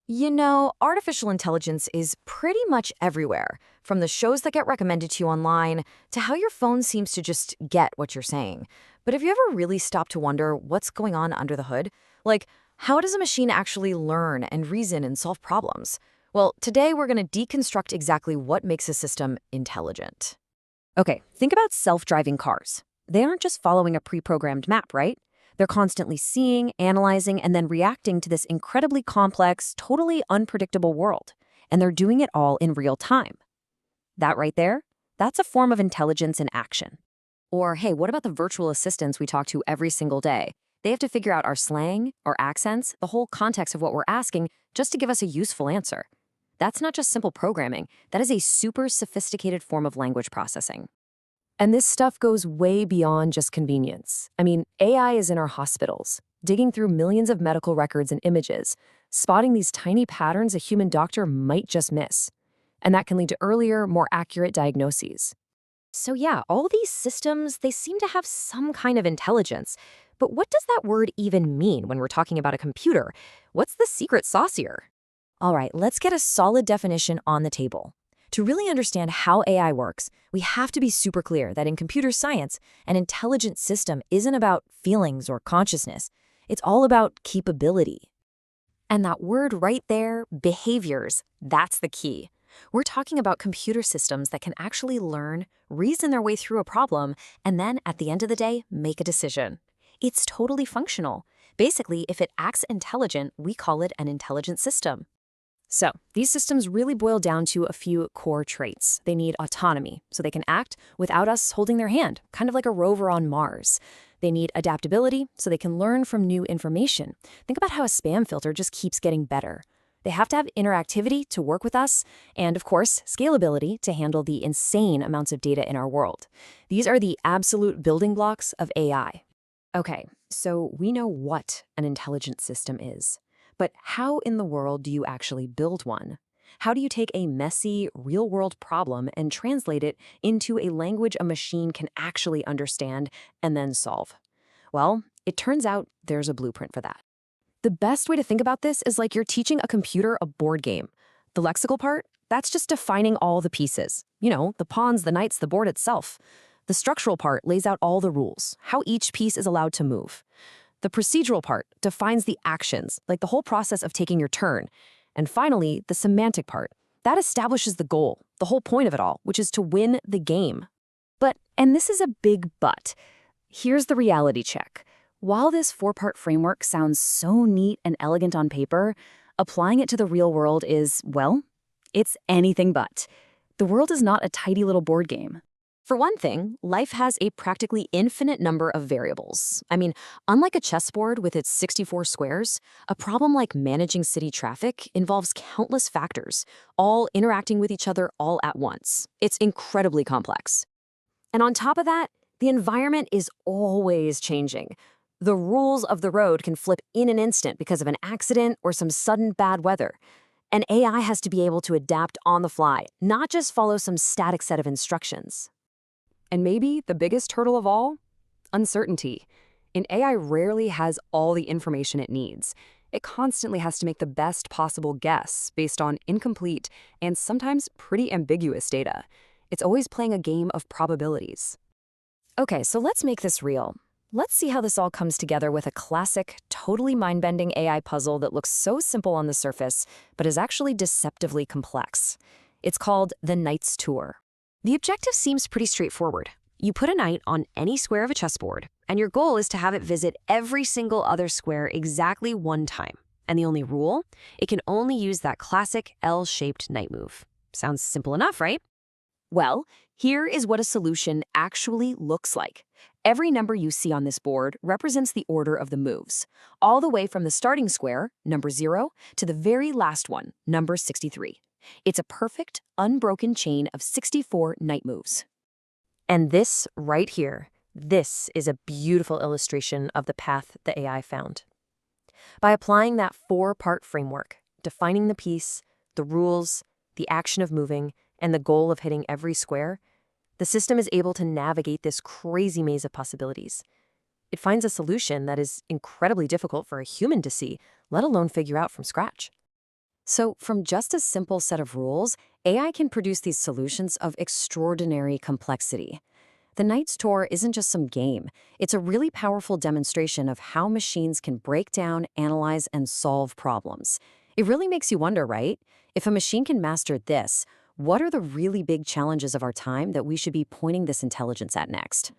Artificial intelligence is pretty much everywhere, from the shows that get recommended to you online to how your phone seems to just get what you're saying. But have you ever really stopped to wonder what's going on under the hood? Like, how does a machine actually learn and reason and solve problems? Well, today we're going to deconstruct exactly what makes a system intelligent. Okay, think about self-driving cars. They aren't just following a pre-programmed map, right? They're constantly seeing, analyzing, and then reacting to this incredibly complex, totally unpredictable world. And they're doing it all in real time. That right there, that's a form of intelligence in action. Or, hey, what about the virtual assistants we talk to every single day? They have to figure out our slang, our accents, the whole context of what we're asking just to give us a useful answer. That's not just simple programming. That is a super sophisticated form of language processing. And this stuff goes way beyond just convenience. I mean, AI is in our hospitals, digging through millions of medical records and images, spotting these tiny patterns a human doctor might just miss. And that can lead to earlier, more accurate diagnoses. So yeah, all these systems, they seem to have some kind of intelligence. But what does that word even mean when we're talking about a computer? What's the secret sauce here? All right, let's get a solid definition on the table. To really understand how AI works, we have to be super clear that in computer science, an intelligent system isn't about feelings or consciousness. It's all about capability. And that word right there, behaviors, that's the key. We're talking about computer systems that can actually learn, reason their way through a problem, and then at the end of the day, make a decision. It's totally functional. Basically, if it acts intelligent, we call it an intelligent system. So, these systems really boil down to a few core traits. They need autonomy, so they can act without us holding their hand, kind of like a rover on Mars. They need adaptability, so they can learn from new information. Think about how a spam filter just keeps getting better. They have to have interactivity to work with us, and of course, scalability to handle the insane amounts of data in our world. These are the absolute building blocks of AI. Okay, so we know what an intelligent system is. But how in the world do you actually build one? How do you take a messy, real-world problem and translate it into a language a machine can actually understand and then solve? Well, it turns out there's a blueprint for that. The best way to think about this is like you're teaching a computer a board game. The lexical part, that's just defining all the pieces. The pawns, the knights, the board itself. The structural part lays out all the rules, how each piece is allowed to move. The procedural part defines the actions, like the whole process of taking your turn. And finally, the semantic part. That establishes the goal, the whole point of it all, which is to win the game. But, and this is a big but, here's the reality check. While this four-part framework sounds so neat and elegant on paper, applying it to the real world is, well, it's anything but. The world is not a tidy little board game. For one thing, life has a practically infinite number of variables. I mean, unlike a chessboard with its 64 squares, a problem like managing city traffic involves countless factors, all interacting with each other all at once. It's incredibly complex. And on top of that, the environment is always changing. The rules of the road can flip in an instant because of an accident or some sudden bad weather. And AI has to be able to adapt on the fly, not just follow some static set of instructions. And maybe the biggest hurdle of all? Uncertainty. And AI rarely has all the information it needs. It constantly has to make the best possible guess based on incomplete and sometimes pretty ambiguous data. It's always playing a game of probabilities. Okay, so let's make this real. Let's see how this all comes together with a classic, totally mind-bending AI puzzle that looks so simple on the surface, but is actually deceptively complex. It's called the Knight's Tour. The objective seems pretty straightforward. You put a knight on any square of a chessboard, and your goal is to have it visit every single other square exactly one time. And the only rule? It can only use that classic L-shaped knight move. Sounds simple enough, right? Well, here is what a solution actually looks like. Every number you see on this board represents the order of the moves, all the way from the starting square, number 0, to the very last one, number 63. It's a perfect, unbroken chain of 64 knight moves. And this right here, this is a beautiful illustration of the path the AI found. By applying that four-part framework, defining the piece, the rules, the action of moving, and the goal of hitting every square, the system is able to navigate this crazy maze of possibilities. It finds a solution that is incredibly difficult for a human to see, let alone figure out from scratch. So, from just a simple set of rules, AI can produce these solutions of extraordinary complexity. The Knight's Tour isn't just some game, it's a really powerful demonstration of how machines can break down, analyze, and solve problems. It really makes you wonder, right? If a machine can master this, what are the really big challenges of our time that we should be pointing this intelligence at next?